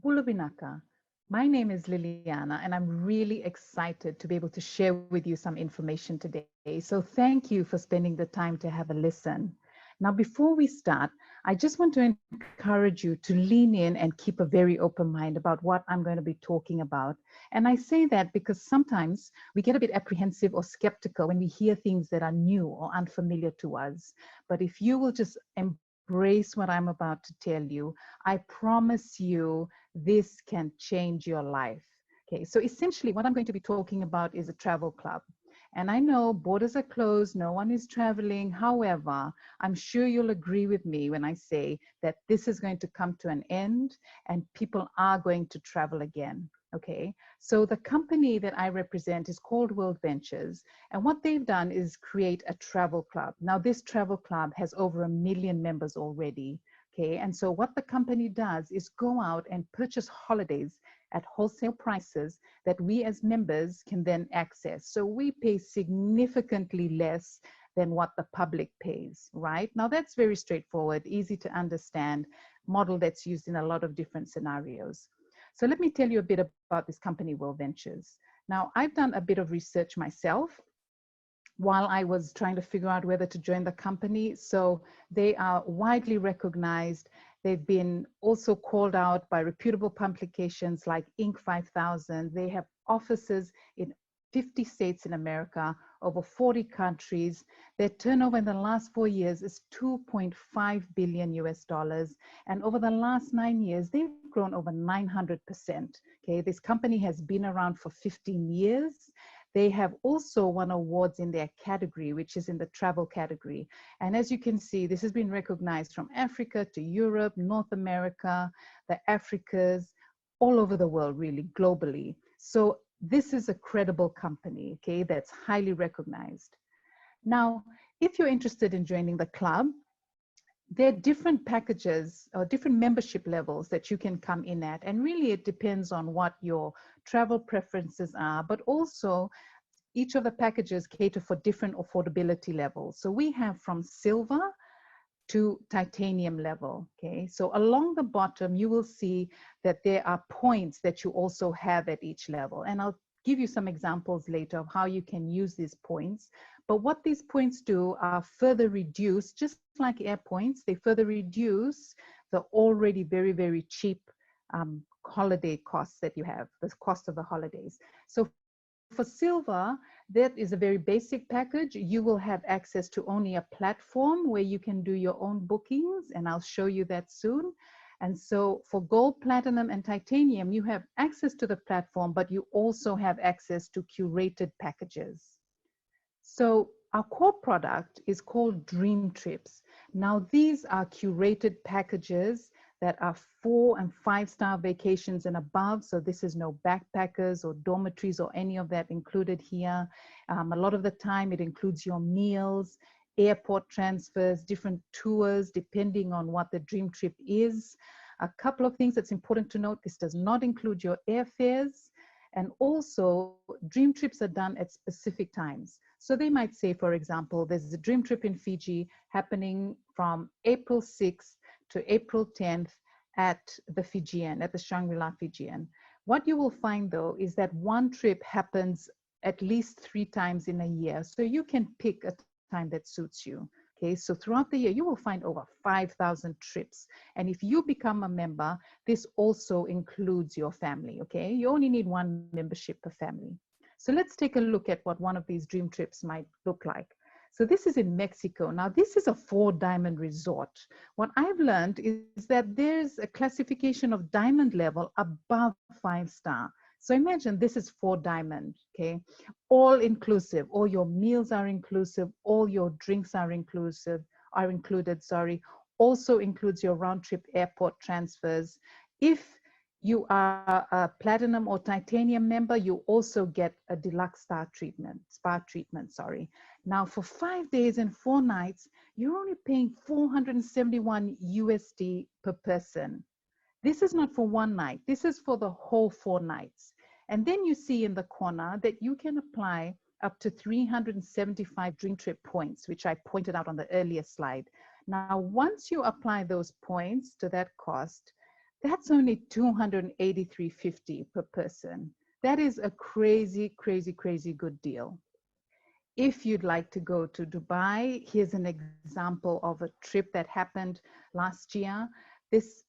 Bulabinaka. My name is Liliana, and I'm really excited to be able to share with you some information today. So thank you for spending the time to have a listen. Now, before we start, I just want to encourage you to lean in and keep a very open mind about what I'm going to be talking about. And I say that because sometimes we get a bit apprehensive or skeptical when we hear things that are new or unfamiliar to us. But if you will just embrace what I'm about to tell you, I promise you this can change your life. Okay, so essentially what I'm going to be talking about is a travel club. And I know borders are closed, no one is traveling. However, I'm sure you'll agree with me when I say that this is going to come to an end and people are going to travel again. Okay, so the company that I represent is called World Ventures. And what they've done is create a travel club. Now, this travel club has over 1 million members already. Okay, and so what the company does is go out and purchase holidays at wholesale prices that we as members can then access. So we pay significantly less than what the public pays, right? Now that's very straightforward, easy to understand, model that's used in a lot of different scenarios. So let me tell you a bit about this company, World Ventures. Now, I've done a bit of research myself while I was trying to figure out whether to join the company. So they are widely recognized. They've been also called out by reputable publications like Inc. 5000. They have offices in 50 states in America, over 40 countries. Their turnover in the last 4 years is 2.5 billion US dollars. And over the last 9 years, they've grown over 900%. Okay, this company has been around for 15 years. They have also won awards in their category, which is in the travel category. And as you can see, this has been recognized from Africa to Europe, North America, the Africas, all over the world, really, globally. So this is a credible company, okay, that's highly recognized. Now, if you're interested in joining the club, there are different packages or different membership levels that you can come in at. And really it depends on what your travel preferences are, but also each of the packages cater for different affordability levels. So we have from silver to titanium level, okay? So along the bottom, you will see that there are points that you also have at each level. And I'll give you some examples later of how you can use these points. But what these points do are further reduce, just like air points, they further reduce the already very, very cheap holiday costs that you have, the cost of the holidays. So for silver, that is a very basic package. You will have access to only a platform where you can do your own bookings, and I'll show you that soon. And so for gold, platinum, and titanium, you have access to the platform, but you also have access to curated packages. So our core product is called Dream Trips. Now, these are curated packages that are 4- and 5-star vacations and above. So this is no backpackers or dormitories or any of that included here. A lot of the time it includes your meals, airport transfers, different tours, depending on what the dream trip is. A couple of things that's important to note, this does not include your airfares. And also dream trips are done at specific times. So they might say, for example, there's a dream trip in Fiji happening from April 6th to April 10th at the Fijian, at the Shangri-La Fijian. What you will find though is that one trip happens at least 3 times in a year. So you can pick a time that suits you. Okay, so throughout the year, you will find over 5,000 trips. And if you become a member, this also includes your family, okay? You only need 1 membership per family. So let's take a look at what one of these dream trips might look like. So this is in Mexico. Now, this is a 4-diamond resort. What I've learned is that there's a classification of diamond level above 5-star. So imagine this is 4-diamond, okay? All inclusive, all your meals are inclusive, all your drinks are included, sorry. Also includes your round trip airport transfers. If you are a platinum or titanium member, you also get a deluxe spa treatment, sorry. Now for 5 days and 4 nights, you're only paying 471 USD per person. This is not for 1 night, this is for the whole 4 nights. And then you see in the corner that you can apply up to 375 dream trip points, which I pointed out on the earlier slide. Now, once you apply those points to that cost, That's only $283.50 per person. That is a crazy, crazy, crazy good deal. If you'd like to go to Dubai, here's an example of a trip that happened last year.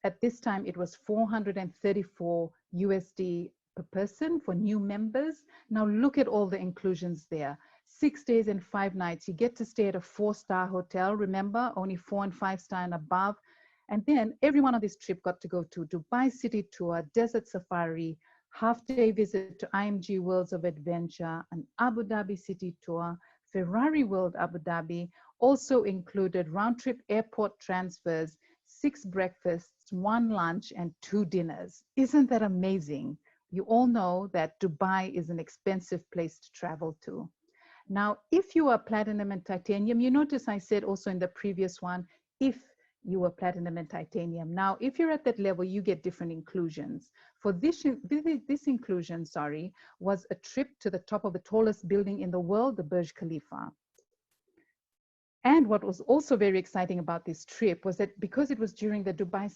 At this time, it was 434 USD per person for new members. Now look at all the inclusions there. 6 days and 5 nights. You get to stay at a 4-star hotel. Remember, only 4 and 5-star and above. And then everyone on this trip got to go to Dubai City Tour, Desert Safari, half-day visit to IMG Worlds of Adventure, an Abu Dhabi City Tour, Ferrari World Abu Dhabi, also included round-trip airport transfers, 6 breakfasts, 1 lunch, and 2 dinners. Isn't that amazing? You all know that Dubai is an expensive place to travel to. Now, if you are platinum and titanium, you notice I said also in the previous one, if you were platinum and titanium. Now, if you're at that level, you get different inclusions. For this inclusion, was a trip to the top of the tallest building in the world, the Burj Khalifa. And what was also very exciting about this trip was that because it was during the Dubai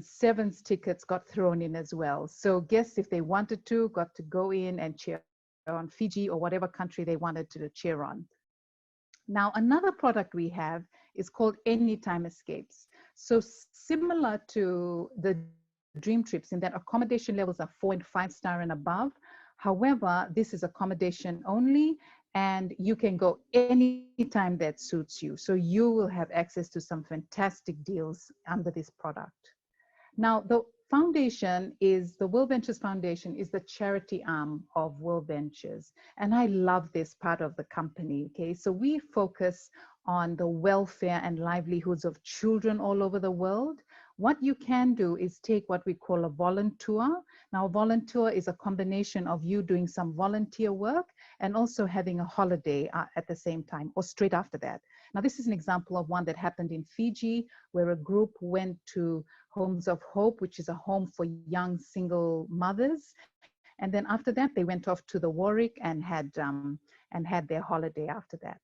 Sevens tickets got thrown in as well. So guests, if they wanted to, got to go in and cheer on Fiji or whatever country they wanted to cheer on. Now, another product we have is called Anytime Escapes. So similar to the dream trips in that accommodation levels are 4 and 5-star and above. However, this is accommodation only, and you can go anytime that suits you. So you will have access to some fantastic deals under this product. Now, the foundation is, the World Ventures Foundation is the charity arm of World Ventures. And I love this part of the company, okay? So we focus on the welfare and livelihoods of children all over the world. What you can do is take what we call a volunteer. Now, a volunteer is a combination of you doing some volunteer work and also having a holiday at the same time or straight after that. Now, this is an example of one that happened in Fiji, where a group went to Homes of Hope, which is a home for young single mothers. And then after that, they went off to the Warwick and had their holiday after that.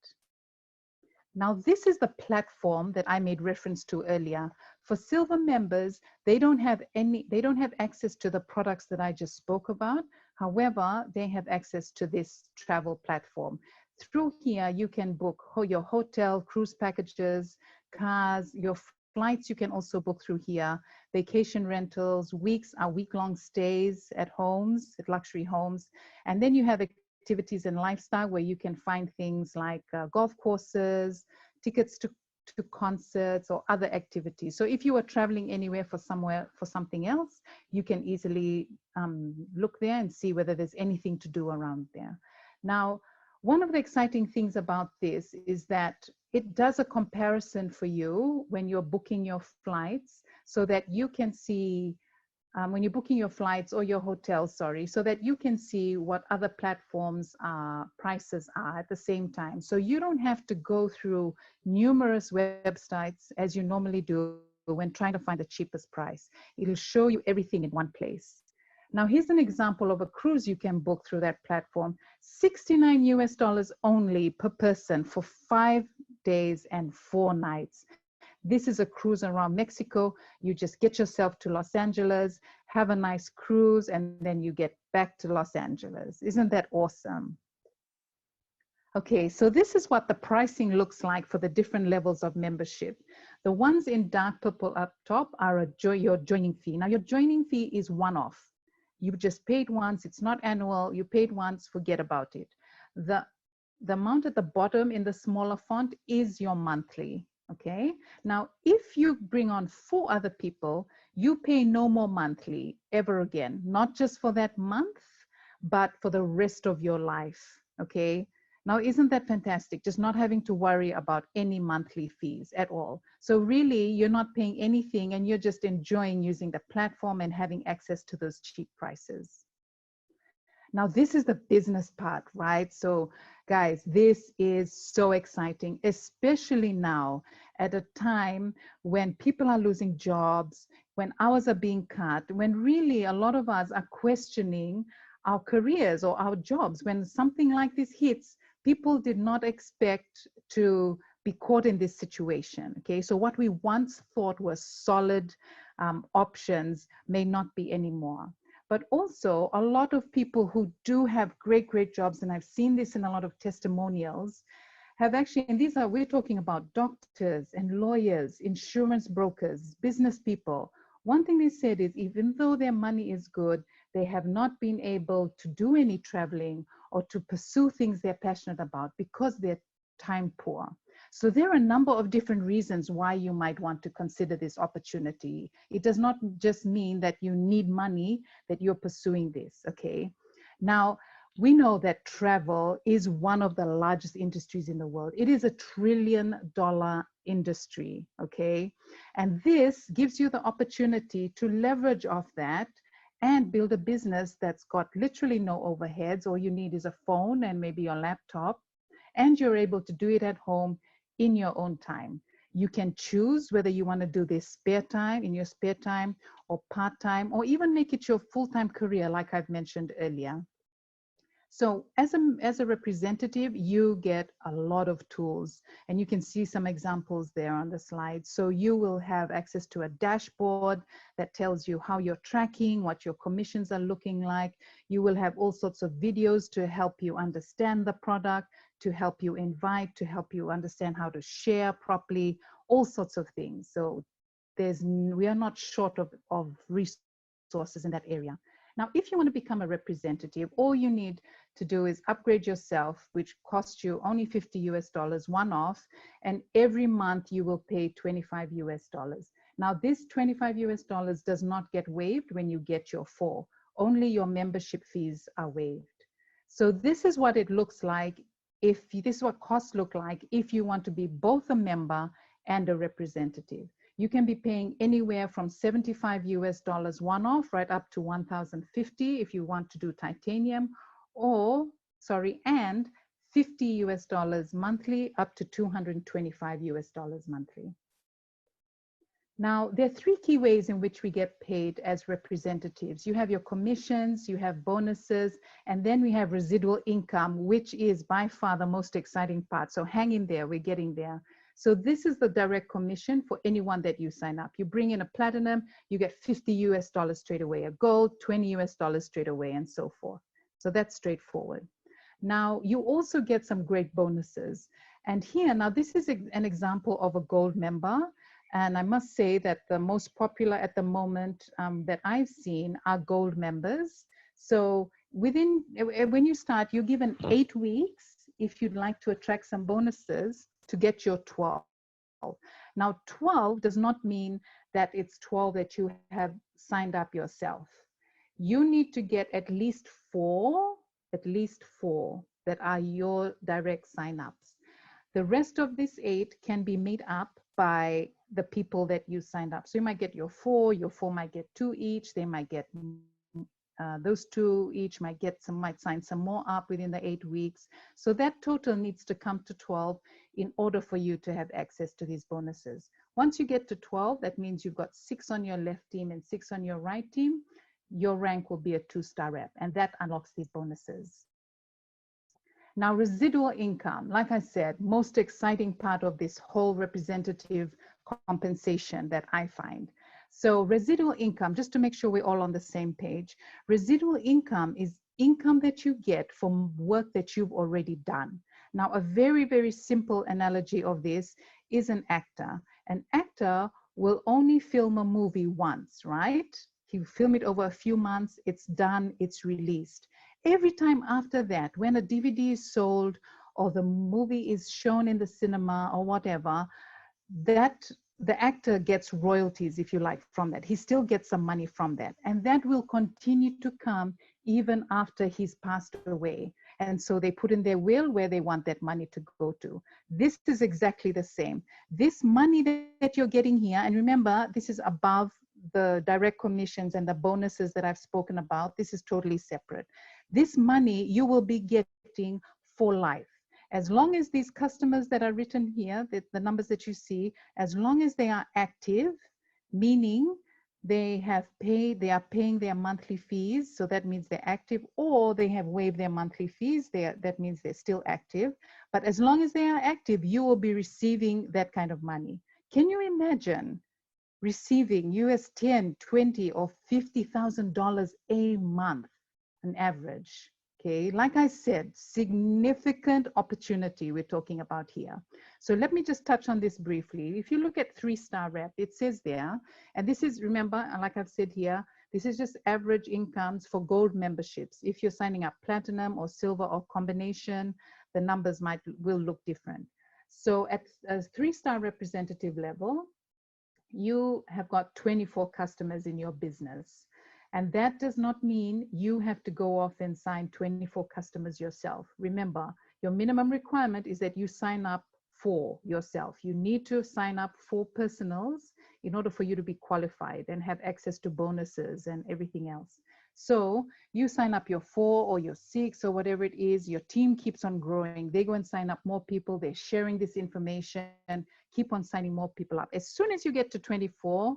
Now, this is the platform that I made reference to earlier. For silver members, they don't have access to the products that I just spoke about. However, they have access to this travel platform. Through here, you can book your hotel, cruise packages, cars, your flights you can also book through here, vacation rentals, week-long stays at homes, at luxury homes. And then you have activities and lifestyle where you can find things like golf courses, tickets to concerts or other activities. So if you are traveling anywhere for something else, you can easily look there and see whether there's anything to do around there. Now, one of the exciting things about this is that it does a comparison for you when you're booking your flights, so that you can see when you're booking your flights or your hotel, so that you can see what other platforms prices are at the same time. So you don't have to go through numerous websites as you normally do when trying to find the cheapest price. It'll show you everything in one place. Now, here's an example of a cruise you can book through that platform. $69 US only per person for 5 days and 4 nights. This is a cruise around Mexico. You just get yourself to Los Angeles, have a nice cruise, and then you get back to Los Angeles. Isn't that awesome? Okay, so this is what the pricing looks like for the different levels of membership. The ones in dark purple up top are your joining fee. Now, your joining fee is one-off. You just paid once, it's not annual, you paid once, forget about it. The amount at the bottom in the smaller font is your monthly, okay? Now, if you bring on 4 other people, you pay no more monthly ever again, not just for that month, but for the rest of your life, okay? Now, isn't that fantastic? Just not having to worry about any monthly fees at all. So really, you're not paying anything and you're just enjoying using the platform and having access to those cheap prices. Now, this is the business part, right? So guys, this is so exciting, especially now at a time when people are losing jobs, when hours are being cut, when really a lot of us are questioning our careers or our jobs. When something like this hits, people did not expect to be caught in this situation, okay? So what we once thought was solid options may not be anymore. But also a lot of people who do have great, great jobs, and I've seen this in a lot of testimonials, have actually, and these are, we're talking about doctors and lawyers, insurance brokers, business people. One thing they said is even though their money is good, they have not been able to do any traveling or to pursue things they're passionate about because they're time poor. So there are a number of different reasons why you might want to consider this opportunity. It does not just mean that you need money, that you're pursuing this, okay? Now, we know that travel is one of the largest industries in the world. It is $1 trillion industry, okay? And this gives you the opportunity to leverage off that and build a business that's got literally no overheads. All you need is a phone and maybe your laptop, and you're able to do it at home in your own time. You can choose whether you want to do this spare time, in your spare time, or part-time, or even make it your full-time career, like I've mentioned earlier. So as a representative, you get a lot of tools, and you can see some examples there on the slide. So you will have access to a dashboard that tells you how you're tracking, what your commissions are looking like. You will have all sorts of videos to help you understand the product, to help you invite, to help you understand how to share properly, all sorts of things. So we are not short of resources in that area. Now, if you want to become a representative, all you need to do is upgrade yourself, which costs you only $50 one-off, and every month you will pay $25. Now, this $25 does not get waived when you get your 4. Only your membership fees are waived. So this is what it looks like. This is what costs look like if you want to be both a member and a representative. You can be paying anywhere from $75 one-off right up to $1,050 if you want to do titanium, and $50 monthly up to $225 monthly. Now, there are 3 key ways in which we get paid as representatives. You have your commissions, you have bonuses, and then we have residual income, which is by far the most exciting part. So hang in there, we're getting there. So this is the direct commission for anyone that you sign up. You bring in a platinum, you get $50 straight away, a gold, $20 straight away, and so forth. So that's straightforward. Now, you also get some great bonuses. And here, now this is an example of a gold member. And I must say that the most popular at the moment that I've seen are gold members. So when you start, you're given 8 weeks if you'd like to attract some bonuses to get your 12. Now, 12 does not mean that it's 12 that you have signed up yourself. You need to get at least four that are your direct signups. The rest of this 8 can be made up by the people that you signed up. So you might get your 4 might get 2 each, they might get those 2 each, might sign some more up within the 8 weeks. So that total needs to come to 12 in order for you to have access to these bonuses. Once you get to 12, that means you've got 6 on your left team and 6 on your right team. Your rank will be a 2-star rep, and that unlocks these bonuses. Now, residual income, like I said, most exciting part of this whole representative compensation that I find. So residual income, just to make sure we're all on the same page, residual income is income that you get from work that you've already done. Now, a very, very simple analogy of this is an actor. An actor will only film a movie once, right? You film it over a few months, it's done, it's released. Every time after that, when a DVD is sold or the movie is shown in the cinema or whatever, that the actor gets royalties, if you like, from that. He still gets some money from that. And that will continue to come even after he's passed away. And so they put in their will where they want that money to go to. This is exactly the same. This money that you're getting here, and remember, this is above the direct commissions and the bonuses that I've spoken about. This is totally separate. This money you will be getting for life. As long as these customers that are written here, the numbers that you see, as long as they are active, meaning they are paying their monthly fees, so that means they're active, or they have waived their monthly fees, that means they're still active. But as long as they are active, you will be receiving that kind of money. Can you imagine receiving US 10, 20, or $50,000 a month on average. Okay, like I said, significant opportunity we're talking about here. So let me just touch on this briefly. If you look at 3-star rep, it says there, and this is, remember, like I've said here, this is just average incomes for gold memberships. If you're signing up platinum or silver or combination, the numbers will look different. So at a 3-star representative level, you have got 24 customers in your business. And that does not mean you have to go off and sign 24 customers yourself. Remember, your minimum requirement is that you sign up for yourself. You need to sign up for personals in order for you to be qualified and have access to bonuses and everything else. So you sign up your 4 or your 6 or whatever it is, your team keeps on growing. They go and sign up more people. They're sharing this information, keep on signing more people up. As soon as you get to 24,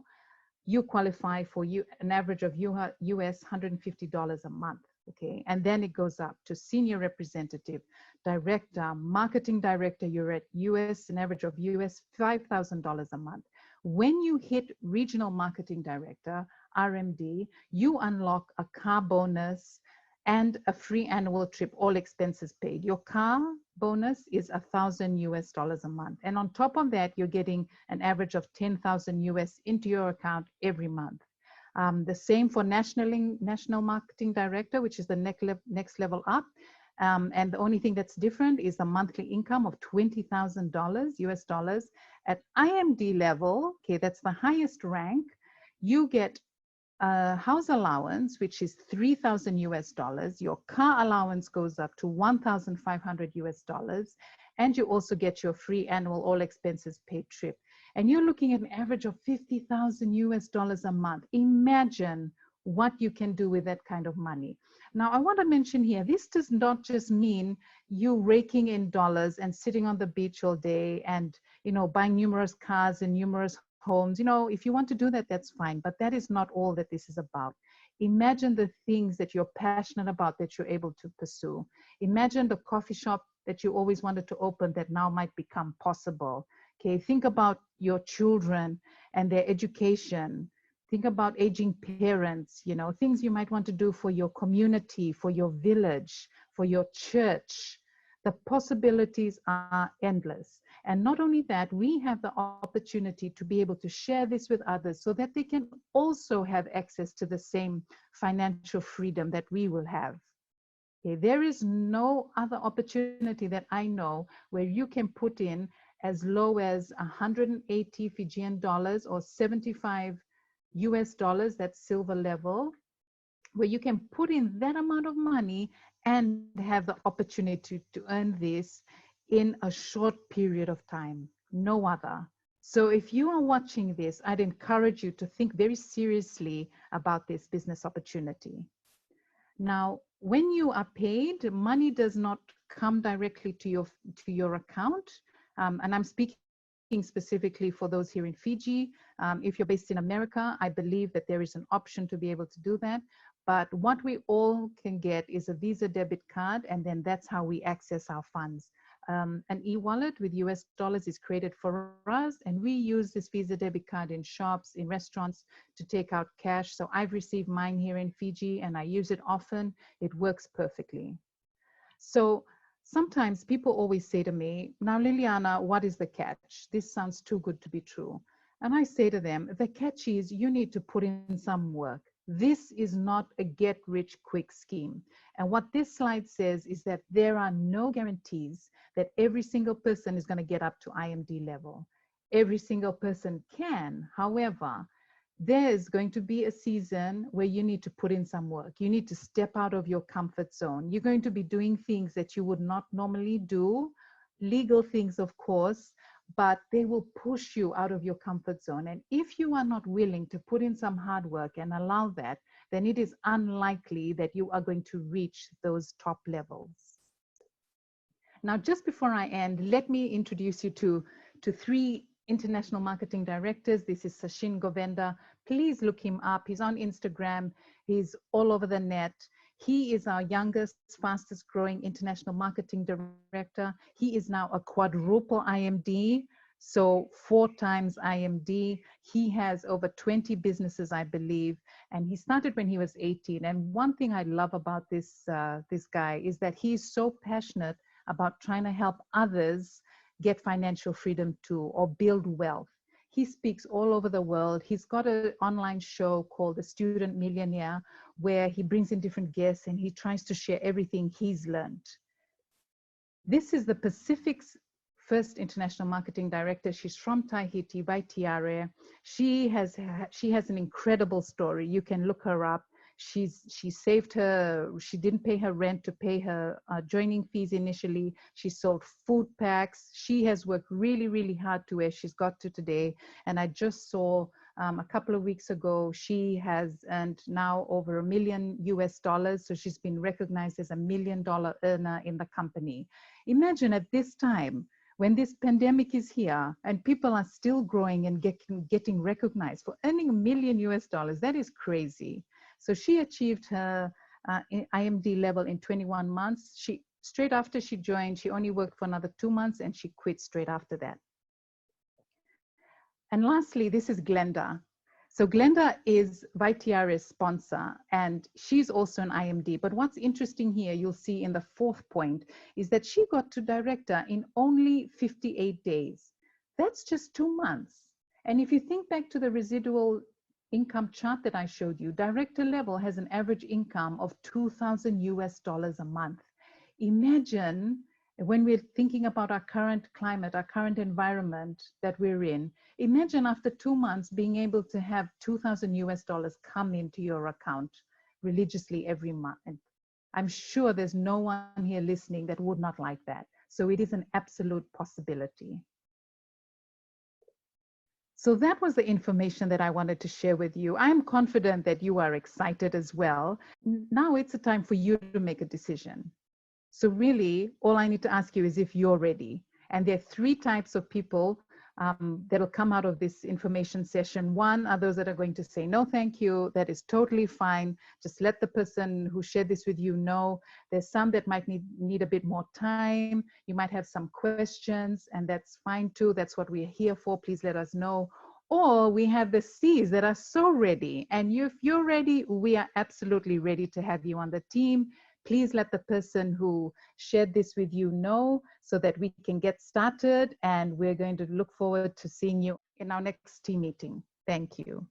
you qualify for an average of US $150 a month. Okay, and then it goes up to senior representative, director, marketing director. You're at US, an average of US $5,000 a month. When you hit regional marketing director, RMD, you unlock a car bonus and a free annual trip, all expenses paid. Your car bonus is $1,000 a month. And on top of that, you're getting an average of 10,000 US into your account every month. The same for national marketing director, which is the next level up. And the only thing that's different is the monthly income of $20,000 US dollars. At IMD level, okay, that's the highest rank, you get house allowance, which is 3,000 US dollars. Your car allowance goes up to 1,500 US dollars. And you also get your free annual all expenses paid trip. And you're looking at an average of 50,000 US dollars a month. Imagine what you can do with that kind of money. Now, I want to mention here, this does not just mean you raking in dollars and sitting on the beach all day and, you know, buying numerous cars and numerous homes. You know, if you want to do that, that's fine, but that is not all that this is about. Imagine the things that you're passionate about that you're able to pursue. Imagine the coffee shop that you always wanted to open that now might become possible. Okay, think about your children and their education. Think about aging parents, you know, things you might want to do for your community, for your village, for your church. The possibilities are endless. And not only that, we have the opportunity to be able to share this with others so that they can also have access to the same financial freedom that we will have. Okay, there is no other opportunity that I know where you can put in as low as 180 Fijian dollars or 75 US dollars, that's silver level, where you can put in that amount of money and have the opportunity to earn this in a short period of time. No other. So if you are watching this, I'd encourage you to think very seriously about this business opportunity. Now, when you are paid, money does not come directly to your account. And I'm speaking specifically for those here in Fiji. If you're based in America, I believe that there is an option to be able to do that. But what we all can get is a Visa debit card, and then that's how we access our funds. An e-wallet with US dollars is created for us, and we use this Visa debit card in shops, in restaurants to take out cash. So I've received mine here in Fiji and I use it often. It works perfectly. So sometimes people always say to me, now Liliana, what is the catch? This sounds too good to be true. And I say to them, the catch is you need to put in some work. This is not a get rich quick scheme. And what this slide says is that there are no guarantees that every single person is going to get up to IMD level. Every single person can. However, there's going to be a season where you need to put in some work. You need to step out of your comfort zone. You're going to be doing things that you would not normally do, legal things, of course, but they will push you out of your comfort zone. And if you are not willing to put in some hard work and allow that, then it is unlikely that you are going to reach those top levels. Now, just before I end, let me introduce you to 3 international marketing directors. This is Sachin Govenda. Please look him up. He's on Instagram. He's all over the net. He is our youngest, fastest growing international marketing director. He is now a quadruple IMD. So 4 times IMD. He has over 20 businesses, I believe, and he started when he was 18. And one thing I love about this guy is that he's so passionate about trying to help others get financial freedom too, or build wealth. He speaks all over the world. He's got an online show called The Student Millionaire, where he brings in different guests and he tries to share everything he's learned. This is the Pacific's first international marketing director. She's from Tahiti, by Tiare. She has an incredible story. You can look her up. She saved her, she didn't pay her rent to pay her joining fees initially. She sold food packs. She has worked really, really hard to where she's got to today. And I just saw a couple of weeks ago, she has earned now over $1 million US. So she's been recognized as $1 million earner in the company. Imagine at this time, when this pandemic is here and people are still growing and getting recognized for earning $1 million US, that is crazy. So she achieved her IMD level in 21 months. Straight after she joined, she only worked for another 2 months and she quit straight after that. And lastly, this is Glenda. So Glenda is Vaitiare's sponsor, and she's also an IMD. But what's interesting here, you'll see in the 4th point, is that she got to director in only 58 days. That's just 2 months. And if you think back to the residual income chart that I showed you, director level has an average income of $2,000 US a month. Imagine when we're thinking about our current climate, our current environment that we're in, imagine after 2 months being able to have $2,000 US come into your account religiously every month. And I'm sure there's no one here listening that would not like that. So it is an absolute possibility. So that was the information that I wanted to share with you. I'm confident that you are excited as well. Now it's a time for you to make a decision. So really, all I need to ask you is if you're ready. And there are 3 types of people that'll come out of this information session. One are those that are going to say, no, thank you. That is totally fine. Just let the person who shared this with you know. There's some that might need a bit more time. You might have some questions, and that's fine too. That's what we're here for. Please let us know. Or we have the C's that are so ready. And if you're ready, we are absolutely ready to have you on the team. Please let the person who shared this with you know so that we can get started, and we're going to look forward to seeing you in our next team meeting. Thank you.